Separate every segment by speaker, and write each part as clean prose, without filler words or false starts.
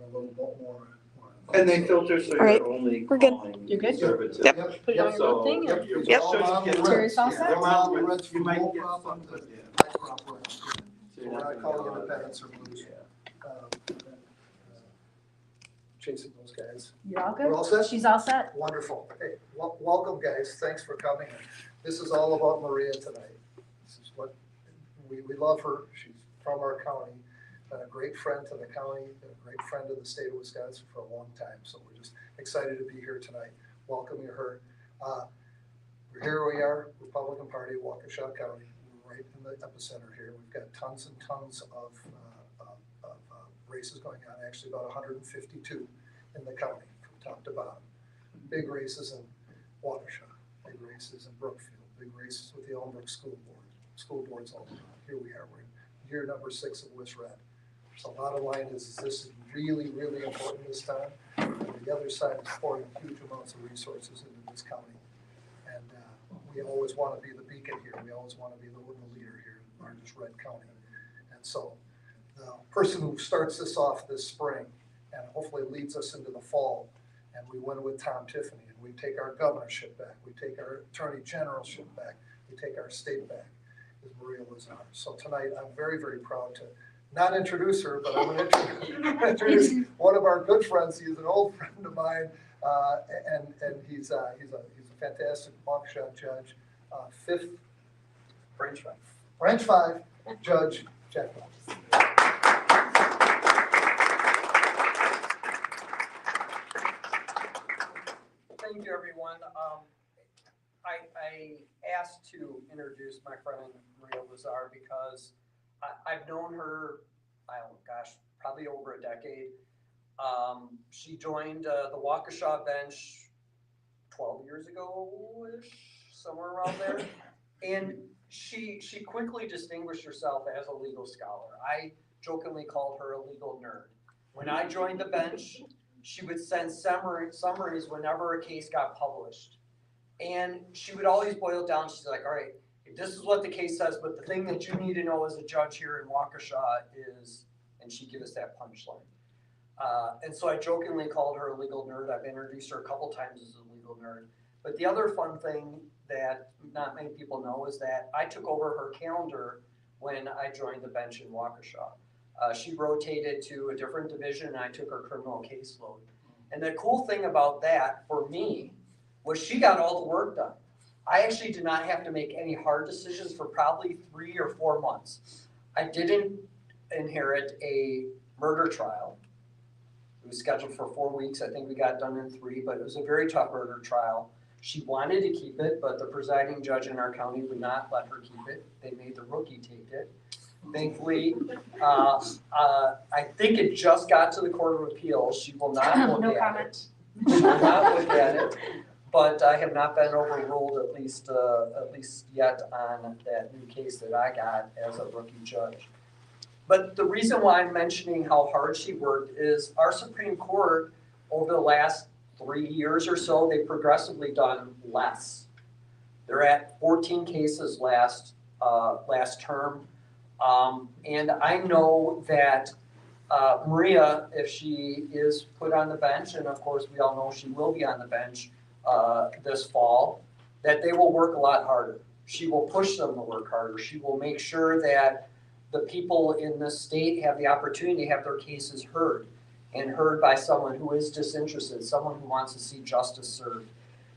Speaker 1: a little bit more.
Speaker 2: And they filter so
Speaker 3: All right,
Speaker 2: you're only
Speaker 3: we're good.
Speaker 2: calling
Speaker 4: You're good?
Speaker 2: conservative.
Speaker 3: Yep.
Speaker 4: Put it on your
Speaker 2: So,
Speaker 4: little thing.
Speaker 2: yep,
Speaker 4: and-
Speaker 3: Yep.
Speaker 2: so you get-
Speaker 4: Terry's all set?
Speaker 2: yeah,
Speaker 1: All the
Speaker 2: you
Speaker 1: reds from
Speaker 2: might
Speaker 1: low
Speaker 2: get
Speaker 1: crop
Speaker 2: some,
Speaker 1: up to
Speaker 2: but yeah.
Speaker 1: high crop reds.
Speaker 2: So
Speaker 1: So
Speaker 2: you're
Speaker 1: we're
Speaker 2: not
Speaker 1: not
Speaker 2: gonna
Speaker 1: calling
Speaker 2: go,
Speaker 1: independents or blues. Chasing those guys.
Speaker 4: You're all
Speaker 1: We're all
Speaker 4: good?
Speaker 1: set?
Speaker 4: She's all set?
Speaker 1: Wonderful. Okay, welcome, guys. Thanks for coming. This is all about Maria tonight. This is what, we love her. She's from our county, been a great friend to the county, been a great friend to the state of Wisconsin for a long time. So we're just excited to be here tonight, welcoming her. Here we are, Republican Party, Waukesha County. We're right in the epicenter here. We've got tons and tons of races going on, actually about 152 in the county from top to bottom. Big races in Waukesha, big races in Brookfield, big races with the Elmbrook School boards all around. Here we are, we're in year number 6 of Wis Red. So bottom line is this is really, really important this time. And the other side is pouring huge amounts of resources into this county. And we always want to be the beacon here. We always want to be the leader here in our largest red county. And so the person who starts this off this spring and hopefully leads us into the fall, and we win with Tom Tiffany, and we take our governorship back, we take our attorney generalship back, we take our state back, is Maria Lazar. So tonight, I'm very, very proud to not introduce her, but I'm going to introduce one of our good friends. He's an old friend of mine, and he's a fantastic Waukesha judge, branch five judge Jack Bell.
Speaker 5: Thank you, everyone. I asked to introduce my friend Maria Lazar because I've known her, probably over a decade. She joined the Waukesha bench 12 years ago-ish, somewhere around there. And she quickly distinguished herself as a legal scholar. I jokingly called her a legal nerd. When I joined the bench, she would send summaries whenever a case got published. And she would always boil down, she's like, all right, this is what the case says, but the thing that you need to know as a judge here in Waukesha is, and she'd give us that punchline. And so I jokingly called her a legal nerd. I've introduced her a couple times as a legal nerd. But the other fun thing that not many people know is that I took over her calendar when I joined the bench in Waukesha. She rotated to a different division and I took her criminal caseload. And the cool thing about that for me was she got all the work done. I actually did not have to make any hard decisions for probably 3 or 4 months. I didn't inherit a murder trial. It was scheduled for 4 weeks. I think we got done in 3, but it was a very tough murder trial. She wanted to keep it, but the presiding judge in our county would not let her keep it. They made the rookie take it. Thankfully, I think it just got to the Court of Appeals. She will not look
Speaker 4: No
Speaker 5: at
Speaker 4: comment.
Speaker 5: it. She will not look at it, but I have not been overruled at least yet on that new case that I got as a rookie judge. But the reason why I'm mentioning how hard she worked is our Supreme Court over the last 3 years or so, they've progressively done less. They're at 14 cases last term. And I know that Maria, if she is put on the bench, and of course we all know she will be on the bench this fall, that they will work a lot harder. She will push them to work harder. She will make sure that the people in the state have the opportunity to have their cases heard, and heard by someone who is disinterested, someone who wants to see justice served.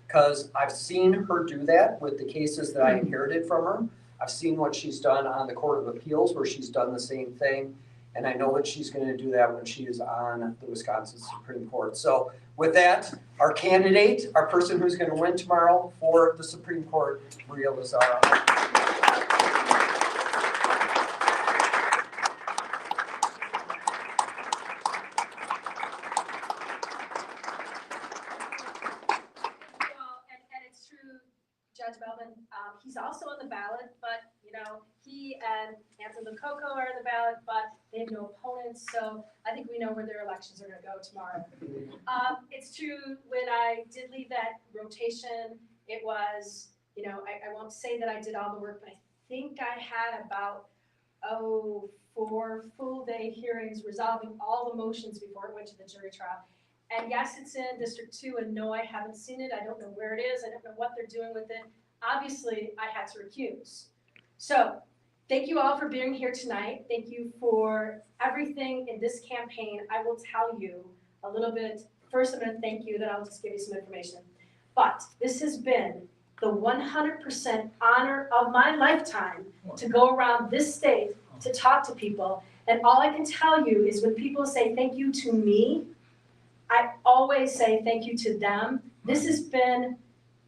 Speaker 5: Because I've seen her do that with the cases that I inherited from her. I've seen what she's done on the Court of Appeals where she's done the same thing. And I know that she's going to do that when she is on the Wisconsin Supreme Court. So with that, our candidate, our person who's going to win tomorrow for the Supreme Court, Maria Lazar.
Speaker 6: Judge Belvin, he's also on the ballot, but he and Anthony Lococo are on the ballot, but they have no opponents, so I think we know where their elections are going to go tomorrow. It's true, when I did leave that rotation, it was, I won't say that I did all the work, but I think I had about 4 full-day hearings resolving all the motions before it went to the jury trial. And yes, it's in District 2, and no, I haven't seen it. I don't know where it is. I don't know what they're doing with it. Obviously, I had to recuse. So, thank you all for being here tonight. Thank you for everything in this campaign. I will tell you a little bit. First, I'm going to thank you, then I'll just give you some information. But this has been the 100% honor of my lifetime to go around this state to talk to people. And all I can tell you is when people say thank you to me, I always say thank you to them. This has been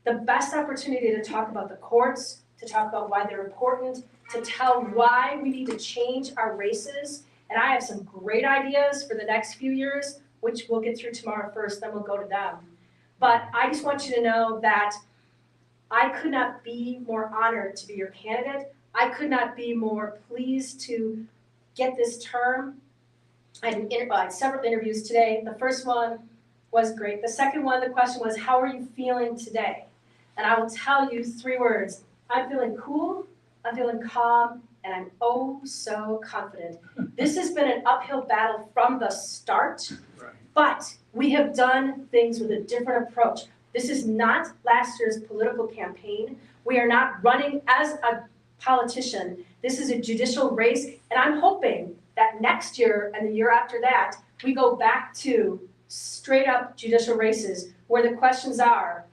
Speaker 6: the best opportunity to talk about the courts, to talk about why they're important, to tell why we need to change our races. And I have some great ideas for the next few years, which we'll get through tomorrow first, then we'll go to them. But I just want you to know that I could not be more honored to be your candidate. I could not be more pleased to get this term. I had several interviews today. The first one was great. The second one, the question was, how are you feeling today? And I will tell you 3 words. I'm feeling cool, I'm feeling calm, and I'm oh so confident. This has been an uphill battle from the start, but we have done things with a different approach. This is not last year's political campaign. We are not running as a politician. This is a judicial race, and I'm hoping that next year and the year after that, we go back to straight up judicial races where the questions are,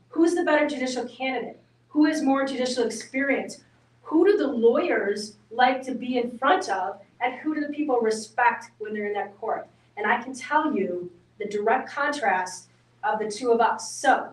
Speaker 6: who's the better judicial candidate? Who has more judicial experience? Who do the lawyers like to be in front of? And who do the people respect when they're in that court? And I can tell you the direct contrast of the 2 of us. So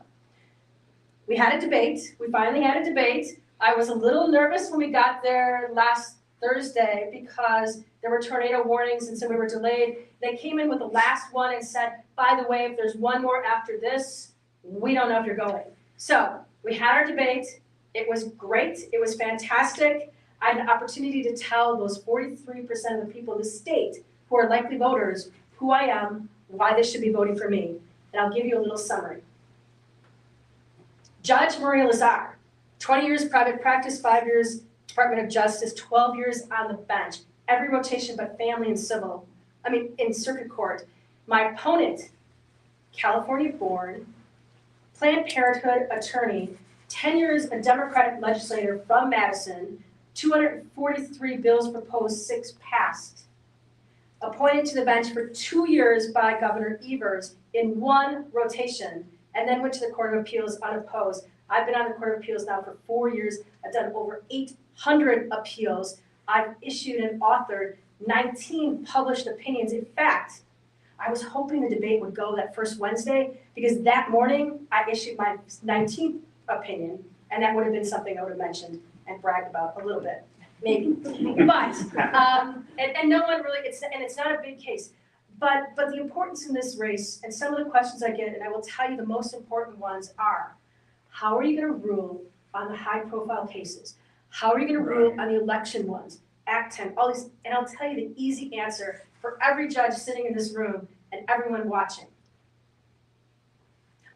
Speaker 6: we had a debate. We finally had a debate. I was a little nervous when we got there last Thursday because there were tornado warnings and so we were delayed. They came in with the last one and said, by the way, if there's one more after this, we don't know if you're going. So we had our debate. It was great. It was fantastic. I had an opportunity to tell those 43% of the people in the state who are likely voters who I am, why they should be voting for me. And I'll give you a little summary. Judge Maria Lazar, 20 years private practice, 5 years Department of Justice, 12 years on the bench, every rotation but family and civil, in circuit court. My opponent, California born, Planned Parenthood attorney, 10 years a Democratic legislator from Madison, 243 bills proposed, 6 passed. Appointed to the bench for 2 years by Governor Evers in 1 rotation, and then went to the Court of Appeals unopposed. I've been on the Court of Appeals now for 4 years. I've done over 800 appeals. I've issued and authored 19 published opinions. In fact, I was hoping the debate would go that first Wednesday because that morning I issued my 19th opinion, and that would have been something I would have mentioned and bragged about a little bit, maybe. But, and no one really, it's not a big case. But the importance in this race, and some of the questions I get, and I will tell you the most important ones are, how are you going to rule on the high-profile cases? How are you going to rule on the election ones? Act 10, all these, and I'll tell you the easy answer for every judge sitting in this room and everyone watching.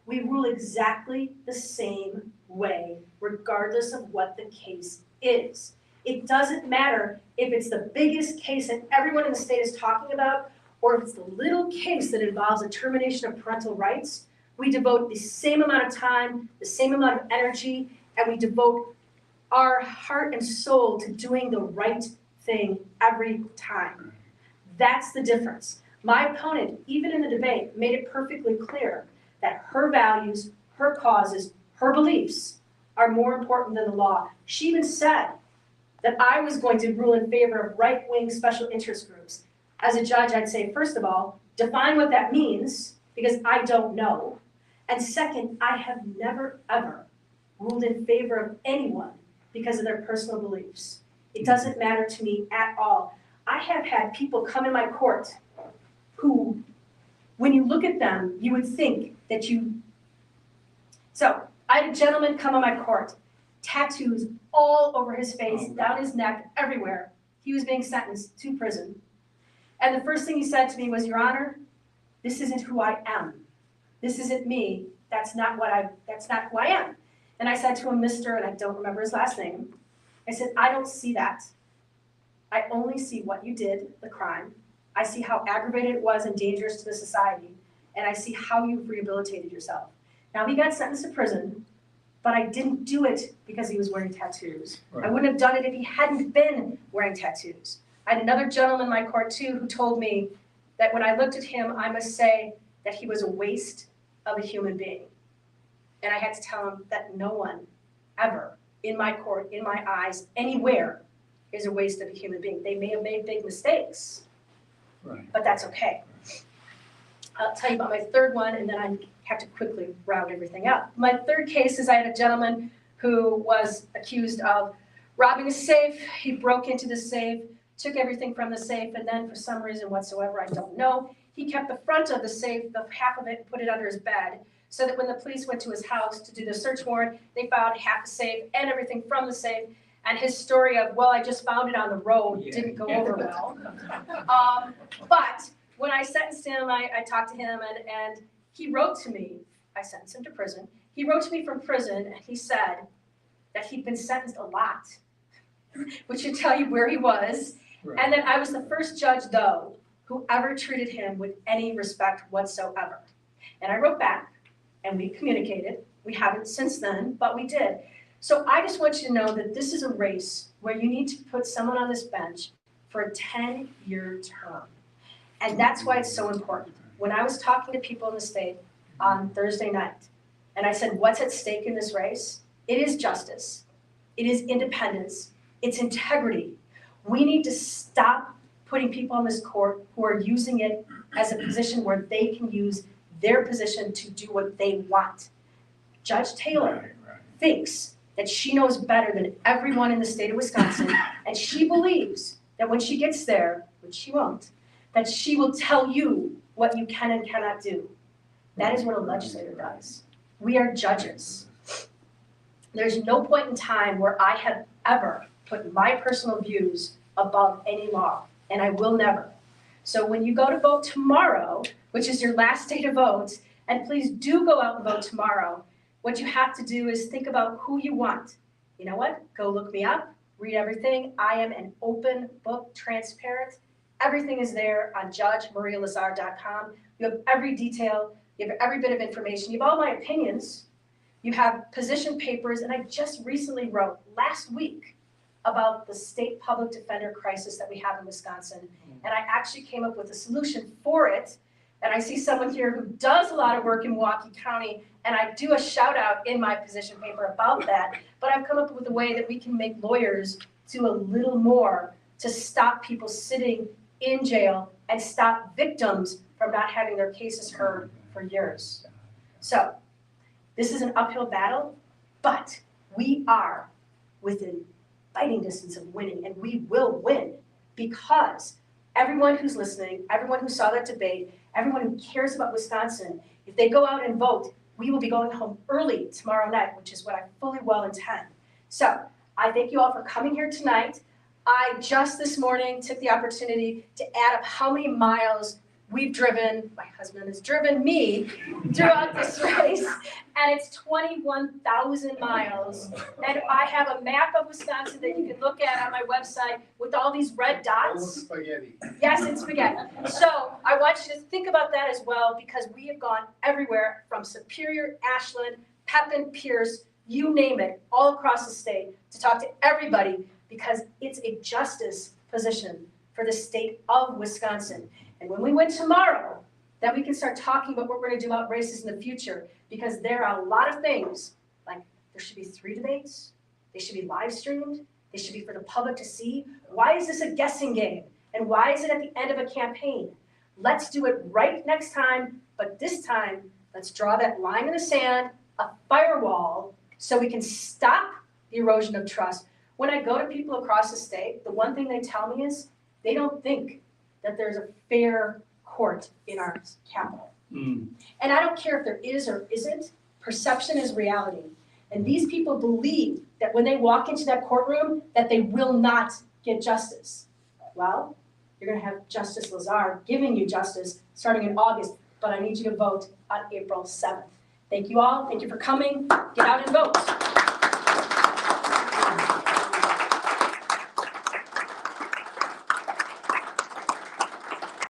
Speaker 6: We rule exactly the same way, regardless of what the case is. It doesn't matter if it's the biggest case that everyone in the state is talking about, or if it's the little case that involves a termination of parental rights. We devote the same amount of time, the same amount of energy, and we devote our heart and soul to doing the right thing every time. That's the difference. My opponent, even in the debate, made it perfectly clear that her values, her causes, her beliefs are more important than the law. She even said that I was going to rule in favor of right-wing special interest groups. As a judge, I'd say, first of all, define what that means, because I don't know. And second, I have never, ever ruled in favor of anyone because of their personal beliefs. It doesn't matter to me at all. I have had people come in my court who, when you look at them, you would think that you... So, I had a gentleman come on my court, tattoos all over his face, down his neck, everywhere. He was being sentenced to prison. And the first thing he said to me was, Your Honor, this isn't who I am. This isn't me. That's not who I am. And I said to him, Mr., and I don't remember his last name, I said, I don't see that. I only see what you did, the crime. I see how aggravated it was and dangerous to the society, and I see how you've rehabilitated yourself. Now, he got sentenced to prison, but I didn't do it because he was wearing tattoos. I wouldn't have done it if he hadn't been wearing tattoos. I had another gentleman in my court too who told me that when I looked at him, I must say that he was a waste of a human being. And I had to tell him that no one ever in my court, in my eyes, anywhere is a waste of a human being. They may have made big mistakes, but that's okay. I'll tell you about my third one, and then I have to quickly round everything up. My third case is I had a gentleman who was accused of robbing a safe. He broke into the safe, took everything from the safe, and then for some reason whatsoever, I don't know, he kept the front of the safe, the half of it, and put it under his bed, so that when the police went to his house to do the search warrant, they found half the safe and everything from the safe. And his story of, well, I just found it on the road, didn't go over well. But when I sentenced him, I talked to him, and he wrote to me. I sentenced him to prison. He wrote to me from prison, and he said that he'd been sentenced a lot, which should tell you where he was, and that I was the first judge, though, who ever treated him with any respect whatsoever. And I wrote back, and we communicated. We haven't since then, but we did. So I just want you to know that this is a race where you need to put someone on this bench for a 10-year term. And that's why it's so important. When I was talking to people in the state on Thursday night, and I said, what's at stake in this race? It is justice. It is independence. It's integrity. We need to stop putting people on this court who are using it as a position where they can use their position to do what they want. Judge Taylor thinks that she knows better than everyone in the state of Wisconsin, and she believes that when she gets there, which she won't, that she will tell you what you can and cannot do. That is what a legislator does. We are judges. There's no point in time where I have ever put my personal views above any law, and I will never. So when you go to vote tomorrow, which is your last day to vote, and please do go out and vote tomorrow, what you have to do is think about who you want. You know what? Go look me up, read everything. I am an open book, transparent. Everything is there on judgemarialazar.com. You have every detail, you have every bit of information, you have all my opinions, you have position papers, and I just recently wrote last week about the state public defender crisis that we have in Wisconsin. And I actually came up with a solution for it. And I see someone here who does a lot of work in Milwaukee County, and I do a shout out in my position paper about that. But I've come up with a way that we can make lawyers do a little more to stop people sitting in jail and stop victims from not having their cases heard for years. So this is an uphill battle, but we are within fighting distance of winning, and we will win because everyone who's listening, everyone who saw that debate, everyone who cares about Wisconsin, if they go out and vote, we will be going home early tomorrow night, which is what I fully well intend. So I thank you all for coming here tonight. I just this morning took the opportunity to add up how many miles we've driven, my husband has driven me throughout this race, and it's 21,000 miles. And I have a map of Wisconsin that you can look at on my website with all these red dots.
Speaker 1: Spaghetti.
Speaker 6: Yes, it's spaghetti. So I want you to think about that as well, because we have gone everywhere from Superior, Ashland, Pepin, Pierce, you name it, all across the state to talk to everybody, because it's a justice position for the state of Wisconsin. And when we win tomorrow, then we can start talking about what we're going to do about races in the future, because there are a lot of things, like there should be 3 debates, they should be live streamed, they should be for the public to see. Why is this a guessing game? And why is it at the end of a campaign? Let's do it right next time, but this time, let's draw that line in the sand, a firewall, so we can stop the erosion of trust. When I go to people across the state, the one thing they tell me is they don't think that there's a fair court in our capital. And I don't care if there is or isn't, perception is reality. And these people believe that when they walk into that courtroom, that they will not get justice. Well, you're gonna have Justice Lazar giving you justice starting in August, but I need you to vote on April 7th. Thank you all, thank you for coming, get out and vote.